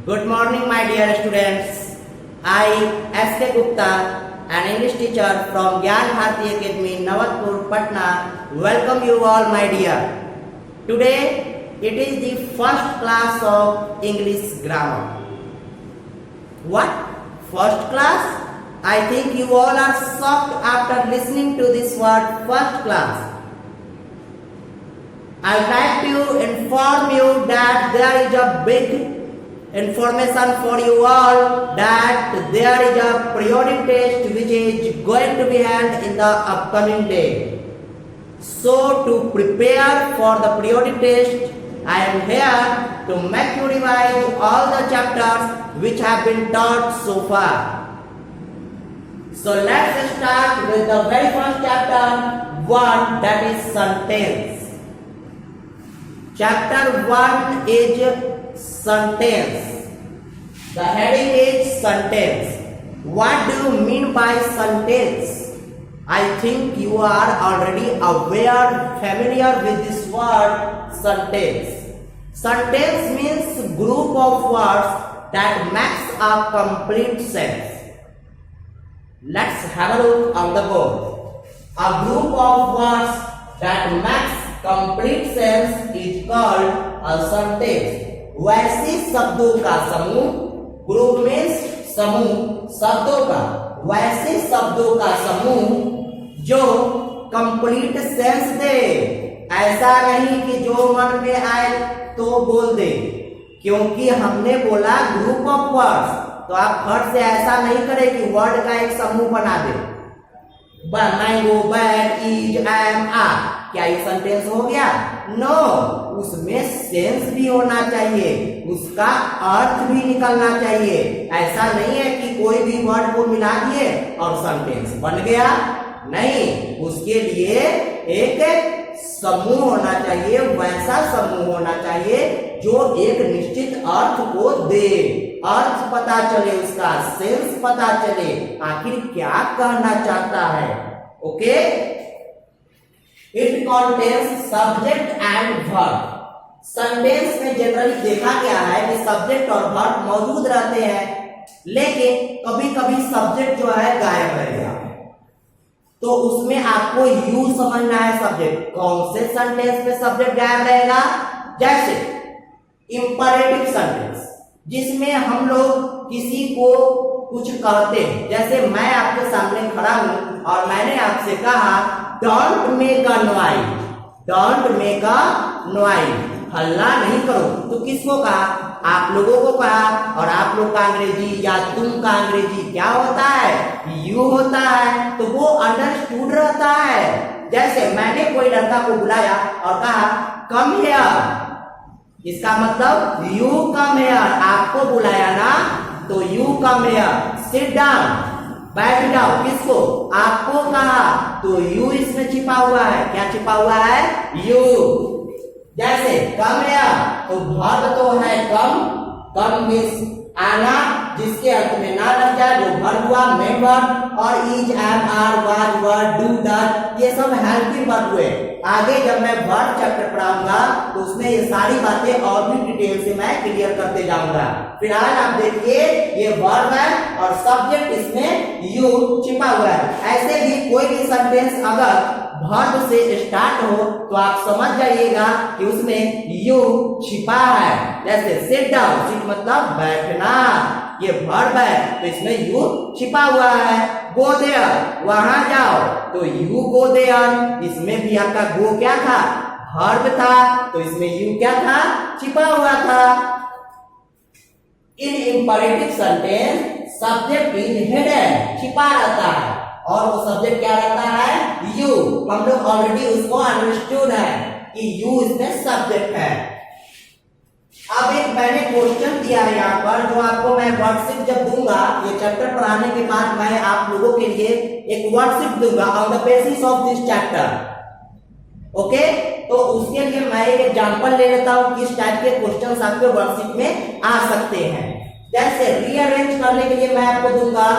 Good morning, my dear students. I, S.K. Gupta, an English teacher from Gyan Bharati Academy, Navatpur, Patna, welcome you all, my dear. Today, it is the first class of English grammar. What? First class? I think you all are shocked after listening to this word, first class. I would like to inform you that there is a big information for you all that there is a periodic test which is going to be held in the upcoming day. So to prepare for the periodic test, I am here to make you revise all the chapters which have been taught so far. So let's start with the very first chapter 1, that is sentence. Chapter 1 is sentence. The heading is sentence. What do you mean by sentence? I think you are already aware, familiar with this word sentence. Sentence means group of words that makes a complete sense. Let's have a look on the board. A group of words that makes complete sense is called a sentence. वैसे शब्दों का समूह, group means समूह शब्दों का, वैसे शब्दों का समूह जो कंप्लीट सेंस दे। ऐसा नहीं कि जो मन में आए तो बोल दे, क्योंकि हमने बोला ग्रुप ऑफ वर्ड्स, तो आप फट से ऐसा नहीं करें कि वर्ड का एक समूह बना दे। Mango, bat, is, am, are, क्या ये सेंटेंस हो गया? नो, उसमें सेंस भी होना चाहिए, उसका अर्थ भी निकलना चाहिए। ऐसा नहीं है कि कोई भी वर्ड को मिला दिए और सेंटेंस बन गया, नहीं, उसके लिए एक समूह होना चाहिए, वैसा समूह होना चाहिए जो एक निश्चित अर्थ को दे, अर्थ पता चले, उसका सेंस पता चले, आखिर क्या कहना चाहता है। Okay, it contains subject and verb. Sentence में जनरली देखा गया है कि सब्जेक्ट और वर्ब मौजूद रहते हैं, लेकिन कभी कभी सब्जेक्ट जो है गायब रहेगा, तो उसमें आपको यूज समझना है सब्जेक्ट। कौन से सेंटेंस में सब्जेक्ट गायब रहेगा? जैसे इंपरेटिव सेंटेंस, जिसमें हम लोग किसी को कुछ कहते हैं, जैसे मैं आपके सामने खड़ा हूं और मैंने आपसे कहा don't make a noise, don't make a noise, हल्ला नहीं करो, तो किसको कहा? आप लोगों को कहा, और आप लोग का अंग्रेजी या तुम का अंग्रेजी क्या होता है? यू होता है, तो वो अंडरस्टूड रहता है। जैसे मैंने कोई लड़का को बुलाया और कहा कम हियर, इसका मतलब यू कम हियर, आपको बुलाया ना, तो you come here, sit down, बैठ जाओ, किसको? आपको कहा, तो यू इसमें छिपा हुआ है। क्या छिपा हुआ है? यू। जैसे कम हियर, तो वर्ब तो है कम, कम मीन्स आना, जिसके अर्थ में ना लग जाए, वो वर्ब हुआ, मेन वर्ब, और is, am, are, was, were, do, does, ये सब हेल्पिंग वर्ब हुए। आगे जब मैं वर्ब चैप्टर पढ़ाऊंगा तो उसमें ये सारी बातें और भी डिटेल से मैं क्लियर करते जाऊंगा। फिलहाल आप देखिए ये वर्ब है और सब्जेक्ट इसमें यू छिपा हुआ है। ऐसे ही कोई भी सेंटेंस अगर वर्ब से स्टार्ट हो तो आप समझ जाइएगा कि उसमें यू छिपा है। जैसे सिट डाउन, सिट मतलब बैठना, ये वर्ब है तो इसमें यू छिपा हुआ है। गो देयर, वहां जाओ, तो यू गो देयर, इसमें भी आपका गो क्या था? वर्ब था, तो इसमें यू क्या था? छिपा हुआ था। In imperative sentence subject is hidden, छिपा रहता है, और वो सब्जेक्ट क्या रहता है? यू। हम लोग ऑलरेडी उसको अंडरस्टूड है कि यू इसमें सब्जेक्ट है। अब एक मैंने क्वेश्चन दिया है यहाँ पर, जो आपको मैं वर्कशीट जब दूंगा, ये चैप्टर पढ़ाने के बाद मैं आप लोगों के लिए एक वर्कशीट दूंगा on the basis of this chapter. Okay, तो उसके लिए मैं एक एग्जांपल ले लेता हूँ किस टाइप के क्वेश्चंस आपके वर्कशीट में आ सकते हैं। जैसे रीअरेंज करने के लिए मैं आपको दूंगा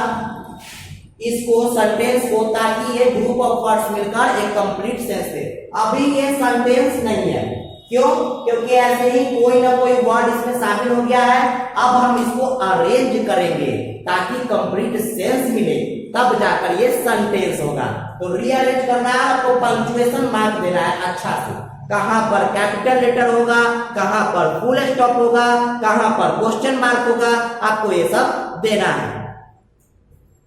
इसको, सेंटेंस को, ताकि ये ग्रुप ऑफ वर्ड्स मिलकर एक कंप्लीट सेंस दे। अभी ये सेंटेंस नहीं है, क्यों? क्योंकि ऐसे ही कोई ना कोई वर्ड इसमें शामिल हो गया है। अब हम इसको अरेंज करेंगे ताकि कंप्लीट सेंस मिले, तब जाकर ये सेंटेंस होगा। तो रीअरेंज करना है, आपको पंक्चुएशन मार्क देना है अच्छा से, कहां पर कैपिटल लेटर होगा, कहां पर फुल स्टॉप होगा, कहां पर क्वेश्चन मार्क होगा, आपको ये सब देना है।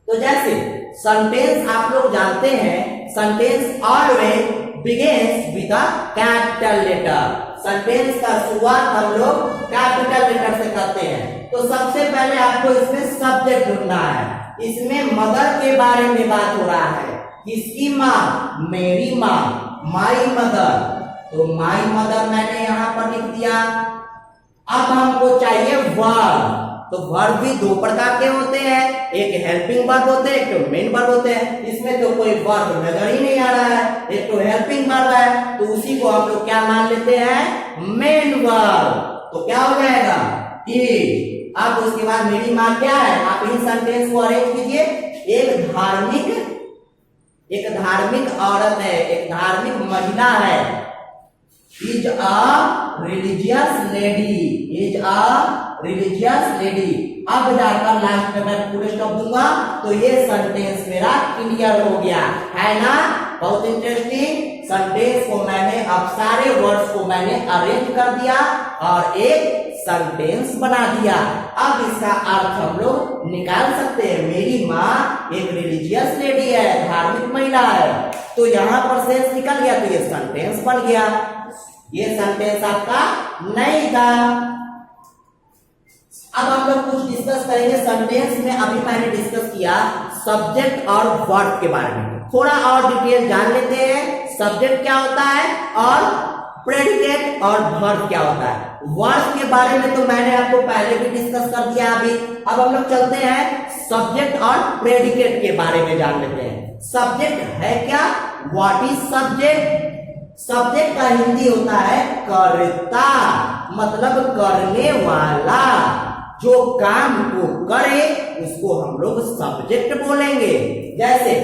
तो जैसे सेंटेंस आप लोग जानते हैं, sentence always begins with a capital letter. Sentence का शुरुआत हम लोग कैपिटल लेटर से करते हैं। तो सबसे पहले आपको इसमें सब्जेक्ट ढूंढना है। इसमें मदर के बारे में बात हो रहा है। किसकी माँ? मेरी माँ, माई मदर। तो माई मदर मैंने यहां पर लिख दिया। अब हमको चाहिए वर्ब। तो वर्ब भी दो प्रकार के होते हैं, एक हेल्पिंग वर्ब होते हैं, एक तो मेन वर्ब होते हैं। इसमें तो कोई वर्ब नजर ही नहीं आ रहा है, एक तो हेल्पिंग वर्ब है, तो उसी को हम लोग क्या मान लेते हैं? Main verb. तो क्या हो जाएगा? इज। अब उसके बाद मेरी माँ क्या है? आप इस सेंटेंस को अरेंज कीजिए। एक धार्मिक औरत है, एक धार्मिक महिला है। Is a religious lady, is a religious lady. अब जाकर लास्ट में मैं पूरे स्टॉप दूंगा तो ये सेंटेंस मेरा क्लियर हो गया है ना। बहुत इंटरेस्टिंग सेंटेंस को मैंने, अब सारे वर्ड्स को मैंने अरेंज कर दिया और एक सेंटेंस बना दिया। अब इसका अर्थ हम लोग निकाल सकते हैं। मेरी माँ एक रिलीजियस लेडी है, धार्मिक महिला है। तो यहाँ पर सेंस निकल गया, तो ये सेंटेंस बन गया। ये सेंटेंस आपका नहीं था। अब हम लोग कुछ डिस्कस करेंगे सेंटेंस में। अभी मैंने डिस्कस किया सब्जेक्ट और वर्ब के बारे में, थोड़ा और डिटेल जान लेते हैं। सब्जेक्ट क्या होता है और प्रेडिकेट और वर्ब क्या होता है। वर्ब के बारे में तो मैंने आपको पहले भी डिस्कस कर दिया अभी। अब हम लोग चलते हैं सब्जेक्ट और प्रेडिकेट के बारे में जान लेते हैं। सब्जेक्ट है क्या? What is subject? सब्जेक्ट का हिंदी होता है कर्ता, मतलब करने वाला। जो काम को करे उसको हम लोग सब्जेक्ट बोलेंगे। जैसे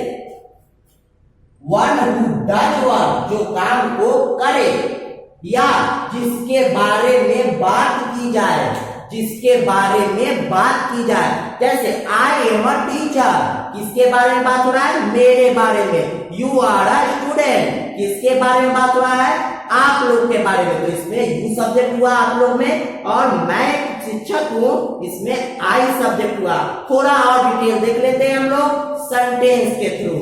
वन हु डज वर्क, जो काम को करे, या जिसके बारे में बात की जाए, जिसके बारे में बात की जाए। जैसे आई एम अ टीचर, किसके बारे में बात हो रहा है? मेरे बारे में। यू आर अ स्टूडेंट, किसके बारे में बात हो रहा है? आप लोग के बारे में। तो इसमें यू सब्जेक्ट हुआ आप लोग में, और मैं शिक्षक हूं, इसमें आई सब्जेक्ट हुआ। थोड़ा और डिटेल देख लेते हैं हम लोग सेंटेंस के थ्रू।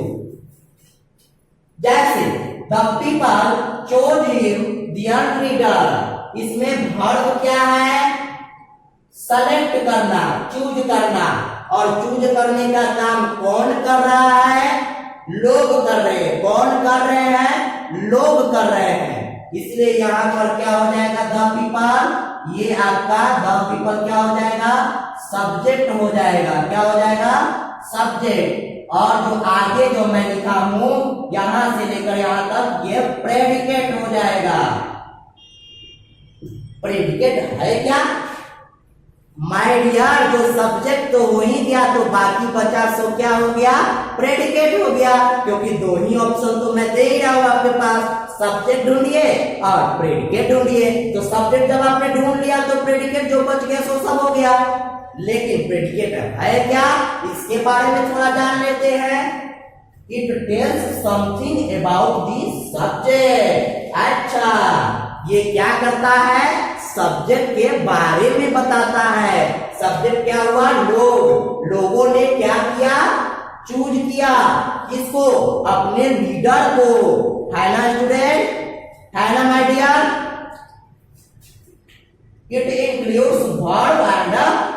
जैसे the people chose him there leader, इसमें वर्ब क्या है? सेलेक्ट करना, चूज करना। और चूज करने का काम कौन कर रहा है? लोग कर रहे हैं। कौन कर रहे हैं? लोग कर रहे हैं। इसलिए यहां पर क्या हो जाएगा? द पीपल, ये आपका द पीपल क्या हो जाएगा? सब्जेक्ट हो जाएगा। क्या हो जाएगा? सब्जेक्ट। और जो आगे जो मैं लिखा हूं यहां से लेकर यहां तक, ये प्रेडिकेट हो जाएगा। प्रेडिकेट है क्या? माय डियर, जो सब्जेक्ट तो हो ही गया, तो बाकी बचा सो क्या हो गया? प्रेडिकेट हो गया। क्योंकि दो ही ऑप्शन तो मैं दे ही रहा हूं आपके पास, सब्जेक्ट ढूंढिए और प्रेडिकेट ढूंढिए। तो सब्जेक्ट जब आपने ढूंढ लिया तो प्रेडिकेट जो बच गया सो सब हो गया। लेकिन प्रेडिकेट है क्या? इसके बारे में थोड़ा जान लेते हैं। It tells something about the subject. अच्छा, ये क्या करता है? सब्जेक्ट के बारे में बताता है। सब्जेक्ट क्या हुआ? लोग। लोगों ने क्या किया? चूज किया। किसको? अपने लीडर को। है ना स्टूडेंट? है ना my dear? It includes verb and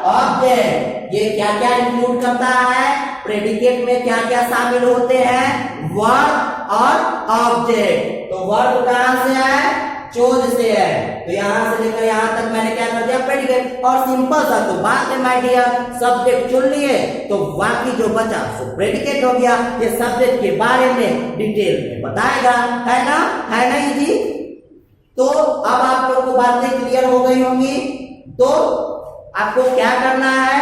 object. ये क्या क्या इंक्लूड करता है? प्रेडिकेट में क्या क्या शामिल होते हैं? वर्ब और ऑब्जेक्ट। तो वर्ब कहां से है? चोज से है। तो यहां से लेकर यहां तक मैंने क्या कर दिया? प्रेडिकेट। और सिंपल सा तो बात है माय डियर, सब्जेक्ट चुन लिए तो बाकी जो बचा सो प्रेडिकेट हो गया। ये सब्जेक्ट के बारे में डिटेल में बताएगा। है ना? है ना इजी? तो अब आप लोग को बातें क्लियर हो गई होंगी। तो आपको क्या करना है?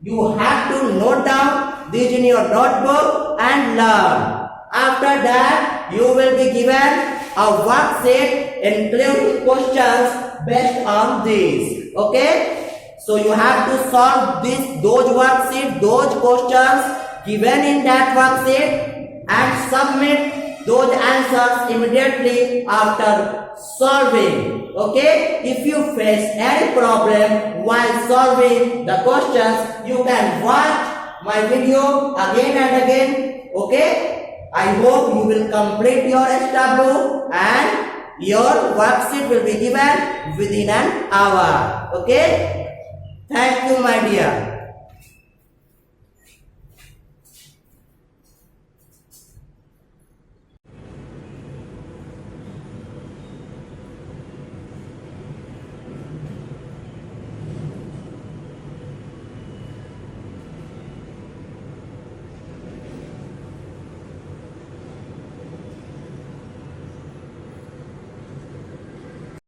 You have to note down this in your notebook and learn. After that you will be given a worksheet including questions based on this. Okay, so you have to solve those worksheet, those questions given in that worksheet and submit those answers immediately after solving. Okay, if you face any problem while solving the questions, you can watch my video again and again. Okay, I hope you will complete your SW and your worksheet will be given within an hour. Okay, thank you my dear.